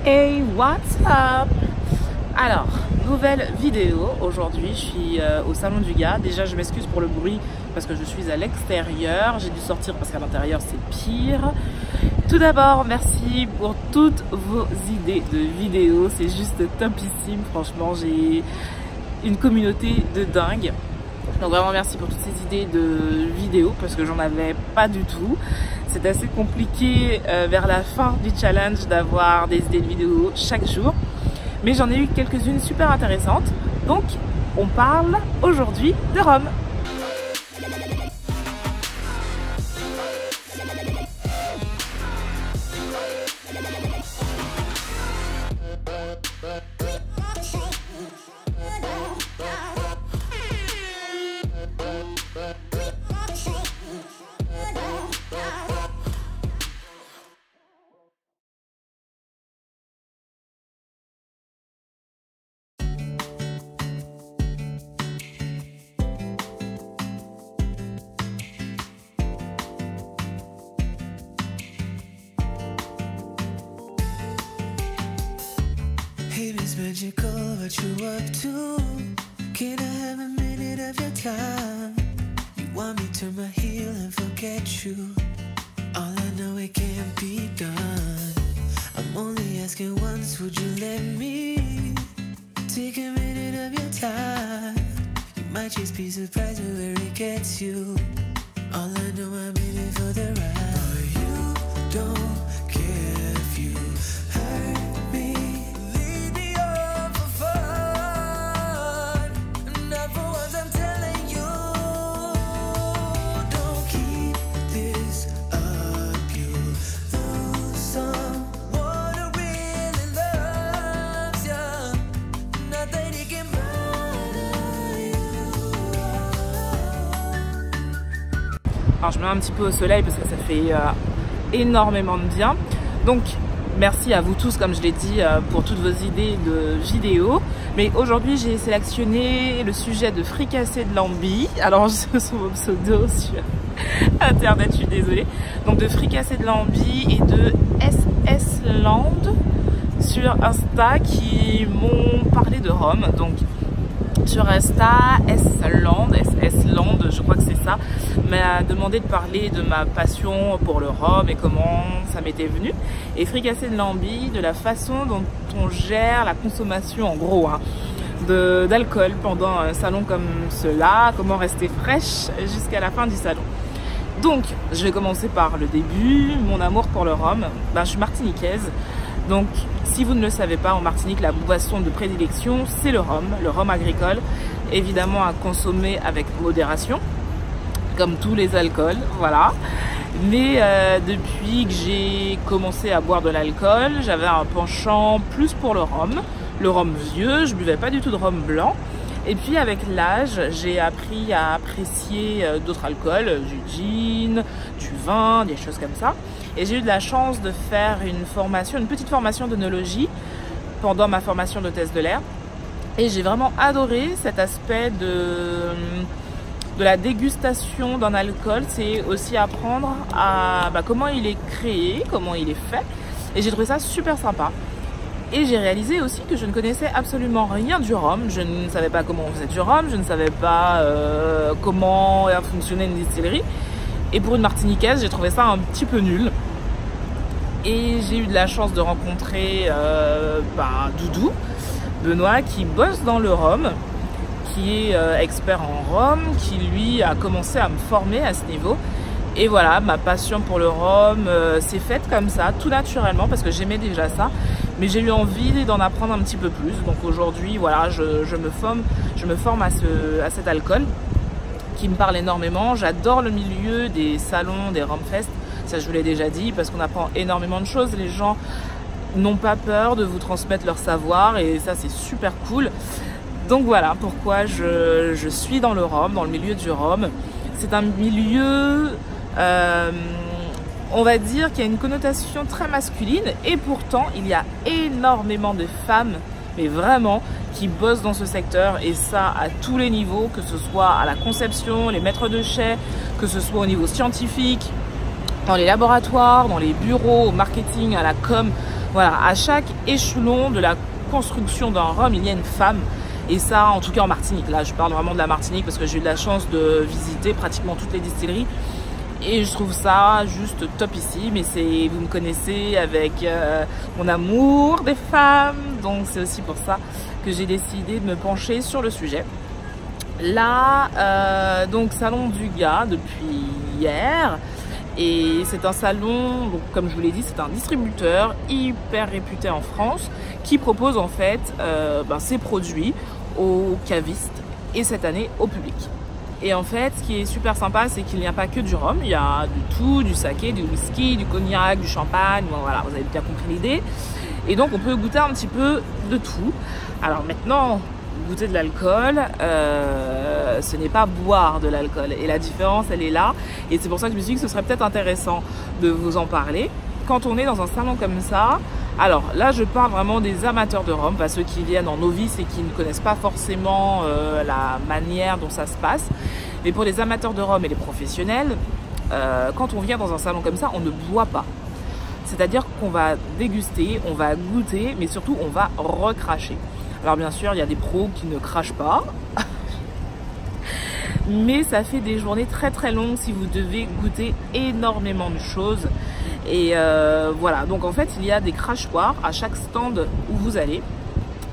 Hey, what's up? Alors, nouvelle vidéo. Aujourd'hui, je suis au salon du gars. Déjà, je m'excuse pour le bruit parce que je suis à l'extérieur. J'ai dû sortir parce qu'à l'intérieur, c'est pire. Tout d'abord, merci pour toutes vos idées de vidéos. C'est juste topissime. Franchement, j'ai une communauté de dingue. Donc vraiment merci pour toutes ces idées de vidéos parce que j'en avais pas du tout. C'est assez compliqué vers la fin du challenge d'avoir des idées de vidéos chaque jour. Mais j'en ai eu quelques-unes super intéressantes. Donc on parle aujourd'hui de Rome. It is magical what you up to. Can I have a minute of your time? You want me to turn my heel and forget you? All I know it can't be done. I'm only asking once, would you let me take a minute of your time? You might just be surprised at where it gets you. All I know I'm in it for the ride. But you don't care if you hurt me. Alors je me mets un petit peu au soleil parce que ça fait énormément de bien. Donc merci à vous tous, comme je l'ai dit, pour toutes vos idées de vidéos. Mais aujourd'hui j'ai sélectionné le sujet de fricassé de lambi. Alors je suis mon pseudo sur internet, je suis désolée. Donc de fricassé de lambi et de SS Land sur Insta qui m'ont parlé de Rome. Donc sur Insta, SS Land, je crois que c'est ça, m'a demandé de parler de ma passion pour le rhum et comment ça m'était venu. Et fricassé de lambi, de la façon dont on gère la consommation, en gros, hein, d'alcool pendant un salon comme cela, comment rester fraîche jusqu'à la fin du salon. Donc, je vais commencer par le début, mon amour pour le rhum. Ben, je suis martiniquaise, donc si vous ne le savez pas, en Martinique, la boisson de prédilection, c'est le rhum agricole, évidemment à consommer avec modération, comme tous les alcools, voilà. Mais depuis que j'ai commencé à boire de l'alcool, j'avais un penchant plus pour le rhum vieux, je buvais pas du tout de rhum blanc. Et puis avec l'âge, j'ai appris à apprécier d'autres alcools, du gin, du vin, des choses comme ça. Et j'ai eu de la chance de faire une petite formation d'œnologie pendant ma formation d'hôtesse de l'air. Et j'ai vraiment adoré cet aspect de la dégustation d'un alcool. C'est aussi apprendre à comment il est créé, comment il est fait. Et j'ai trouvé ça super sympa. Et j'ai réalisé aussi que je ne connaissais absolument rien du rhum. Je ne savais pas comment on faisait du rhum, je ne savais pas comment fonctionnait une distillerie. Et pour une martiniquaise, j'ai trouvé ça un petit peu nul. Et j'ai eu de la chance de rencontrer Doudou, Benoît, qui bosse dans le rhum, qui est expert en rhum, qui lui a commencé à me former à ce niveau. Et voilà, ma passion pour le rhum s'est faite comme ça, tout naturellement, parce que j'aimais déjà ça. Mais j'ai eu envie d'en apprendre un petit peu plus. Donc aujourd'hui, voilà, je me forme à cet alcool qui me parle énormément. J'adore le milieu des salons, des Rumfest. Ça, je vous l'ai déjà dit, parce qu'on apprend énormément de choses. Les gens n'ont pas peur de vous transmettre leur savoir et ça, c'est super cool. Donc voilà pourquoi je suis dans le rhum, dans le milieu du rhum. C'est un milieu, on va dire, qui a une connotation très masculine et pourtant, il y a énormément de femmes, mais vraiment, qui bossent dans ce secteur et ça à tous les niveaux, que ce soit à la conception, les maîtres de chai, que ce soit au niveau scientifique, dans les laboratoires, dans les bureaux, au marketing, à la com. Voilà, à chaque échelon de la construction d'un rhum, il y a une femme. Et ça, en tout cas en Martinique. Là, je parle vraiment de la Martinique parce que j'ai eu de la chance de visiter pratiquement toutes les distilleries. Et je trouve ça juste top ici. Mais vous me connaissez avec mon amour des femmes. Donc c'est aussi pour ça que j'ai décidé de me pencher sur le sujet. Là, donc salon du gars depuis hier. Et c'est un salon, donc, comme je vous l'ai dit, c'est un distributeur hyper réputé en France qui propose en fait ses produits aux cavistes et cette année au public. Et en fait, ce qui est super sympa, c'est qu'il n'y a pas que du rhum, il y a du tout, du saké, du whisky, du cognac, du champagne, voilà, vous avez bien compris l'idée. Et donc on peut goûter un petit peu de tout. Alors maintenant, goûter de l'alcool, ce n'est pas boire de l'alcool. Et la différence, elle est là. Et c'est pour ça que je me suis dit que ce serait peut-être intéressant de vous en parler. Quand on est dans un salon comme ça, alors là, je parle vraiment des amateurs de rhum, pas ceux qui viennent en novice et qui ne connaissent pas forcément la manière dont ça se passe. Mais pour les amateurs de rhum et les professionnels, quand on vient dans un salon comme ça, on ne boit pas. C'est-à-dire qu'on va déguster, on va goûter, mais surtout on va recracher. Alors bien sûr, il y a des pros qui ne crachent pas, mais ça fait des journées très très longues si vous devez goûter énormément de choses. Et voilà, donc en fait, il y a des crachoirs à chaque stand où vous allez.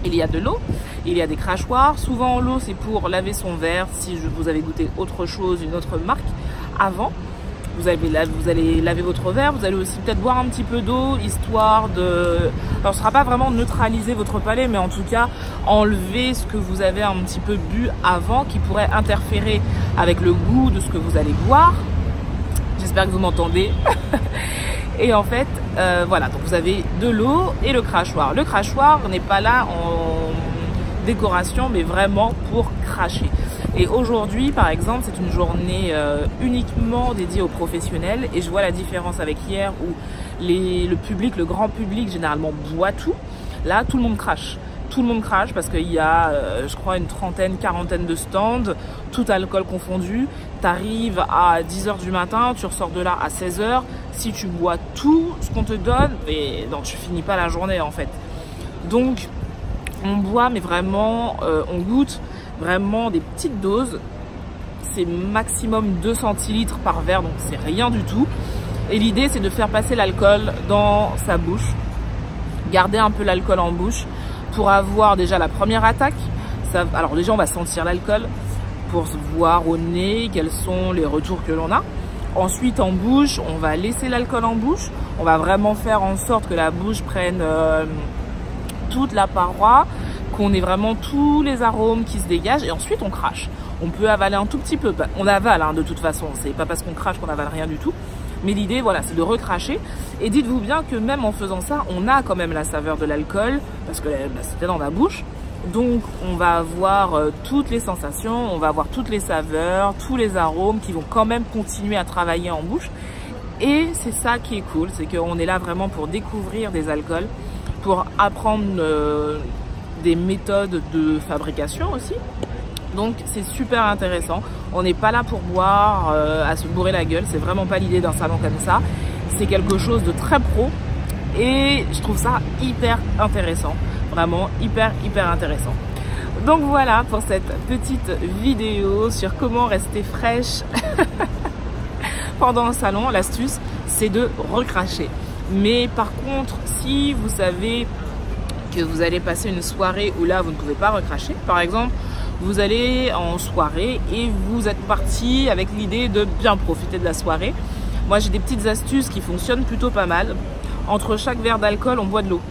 Il y a de l'eau, il y a des crachoirs. Souvent l'eau, c'est pour laver son verre si vous avez goûté autre chose, une autre marque avant. Vous allez laver votre verre, vous allez aussi peut-être boire un petit peu d'eau, histoire de... Alors ce ne sera pas vraiment neutraliser votre palais, mais en tout cas enlever ce que vous avez un petit peu bu avant, qui pourrait interférer avec le goût de ce que vous allez boire. J'espère que vous m'entendez. Et en fait, voilà, donc vous avez de l'eau et le crachoir. Le crachoir n'est pas là en décoration, mais vraiment pour cracher. Et aujourd'hui, par exemple, c'est une journée uniquement dédiée aux professionnels. Et je vois la différence avec hier où le public, le grand public, généralement boit tout. Là, tout le monde crache. Tout le monde crache parce qu'il y a, je crois, une trentaine, quarantaine de stands, tout alcool confondu. Tu arrives à 10h du matin, tu ressors de là à 16h. Si tu bois tout ce qu'on te donne, et non, tu finis pas la journée en fait. Donc, on boit, mais vraiment, on goûte vraiment des petites doses. C'est maximum 2 centilitres par verre, donc c'est rien du tout. Et l'idée, c'est de faire passer l'alcool dans sa bouche, garder un peu l'alcool en bouche pour avoir déjà la première attaque. Alors déjà, on va sentir l'alcool pour voir au nez quels sont les retours que l'on a. Ensuite, en bouche, on va laisser l'alcool en bouche. On va vraiment faire en sorte que la bouche prenne toute la paroi, qu'on ait vraiment tous les arômes qui se dégagent. Et ensuite, on crache. On peut avaler un tout petit peu. On avale hein, de toute façon. C'est pas parce qu'on crache qu'on avale rien du tout. Mais l'idée, voilà, c'est de recracher. Et dites-vous bien que même en faisant ça, on a quand même la saveur de l'alcool parce que c'était dans la bouche. Donc, on va avoir toutes les sensations, on va avoir toutes les saveurs, tous les arômes qui vont quand même continuer à travailler en bouche. Et c'est ça qui est cool, c'est qu'on est là vraiment pour découvrir des alcools, pour apprendre des méthodes de fabrication aussi. Donc, c'est super intéressant. On n'est pas là pour boire, à se bourrer la gueule. C'est vraiment pas l'idée d'un salon comme ça. C'est quelque chose de très pro. Et je trouve ça hyper intéressant. Vraiment hyper intéressant. Donc voilà pour cette petite vidéo sur comment rester fraîche pendant un salon. L'astuce, c'est de recracher. Mais par contre, si vous savez que vous allez passer une soirée où là, vous ne pouvez pas recracher, par exemple, vous allez en soirée et vous êtes parti avec l'idée de bien profiter de la soirée. Moi, j'ai des petites astuces qui fonctionnent plutôt pas mal. Entre chaque verre d'alcool, on boit de l'eau.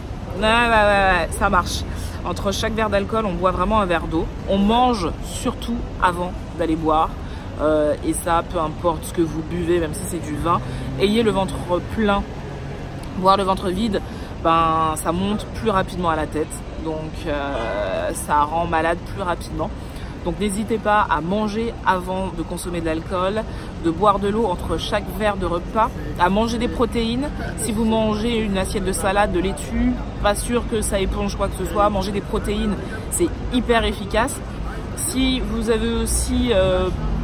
Ouais, ça marche. Entre chaque verre d'alcool, on boit vraiment un verre d'eau. On mange surtout avant d'aller boire. Et ça, peu importe ce que vous buvez, même si c'est du vin, ayez le ventre plein. Boire le ventre vide, ben, ça monte plus rapidement à la tête. Donc, ça rend malade plus rapidement. Donc, n'hésitez pas à manger avant de consommer de l'alcool, de boire de l'eau entre chaque verre de repas, à manger des protéines. Si vous mangez une assiette de salade, de laitue, pas sûr que ça éponge quoi que ce soit. Manger des protéines, c'est hyper efficace. Si vous avez aussi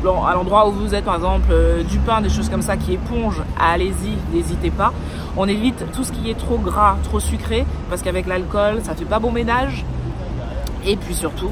à l'endroit où vous êtes, par exemple du pain, des choses comme ça qui épongent, allez-y, n'hésitez pas. On évite tout ce qui est trop gras, trop sucré, parce qu'avec l'alcool, ça fait pas bon ménage. Et puis surtout,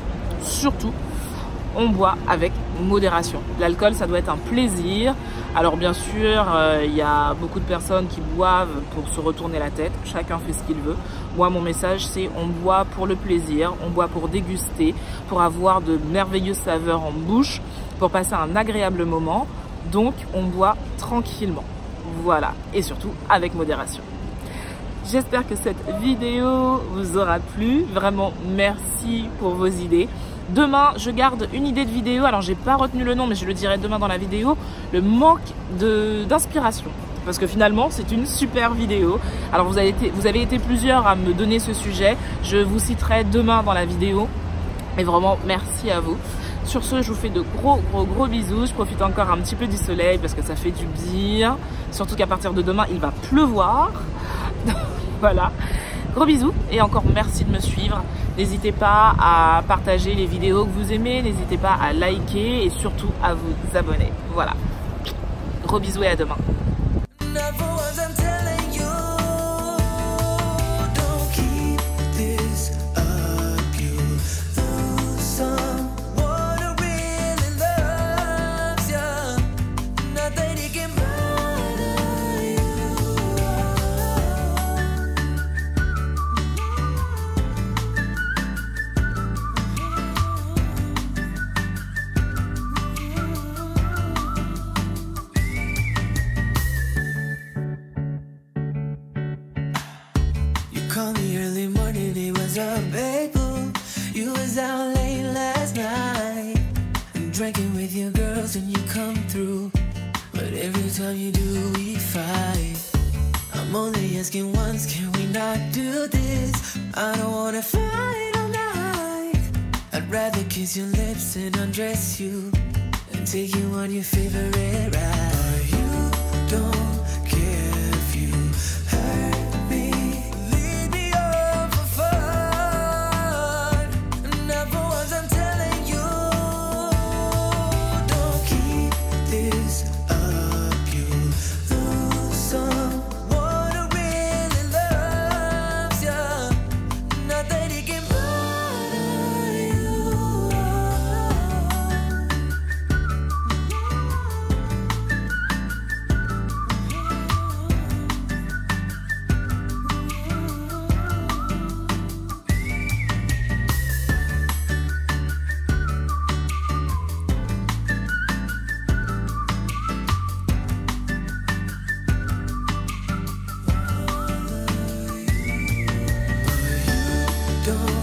on boit avec modération. L'alcool, ça doit être un plaisir. Alors bien sûr, il y a beaucoup de personnes qui boivent pour se retourner la tête. Chacun fait ce qu'il veut. Moi, mon message, c'est on boit pour le plaisir, on boit pour déguster, pour avoir de merveilleuses saveurs en bouche, pour passer un agréable moment. Donc, on boit tranquillement. Voilà. Et surtout, avec modération. J'espère que cette vidéo vous aura plu. Vraiment, merci pour vos idées. Demain, je garde une idée de vidéo. Alors, j'ai pas retenu le nom, mais je le dirai demain dans la vidéo. Le manque d'inspiration. Parce que finalement, c'est une super vidéo. Alors, vous avez été plusieurs à me donner ce sujet. Je vous citerai demain dans la vidéo. Et vraiment, merci à vous. Sur ce, je vous fais de gros bisous. Je profite encore un petit peu du soleil parce que ça fait du bien. Surtout qu'à partir de demain, il va pleuvoir. Voilà. Gros bisous et encore merci de me suivre. N'hésitez pas à partager les vidéos que vous aimez. N'hésitez pas à liker et surtout à vous abonner. Voilà. Gros bisous et à demain. Called me early morning, it was up, babe. You was out late last night, drinking with your girls and you come through. But every time you do, we fight. I'm only asking once, can we not do this? I don't wanna fight all night. I'd rather kiss your lips and undress you and take you on your favorite ride. But you don't care if you hurt me. Don't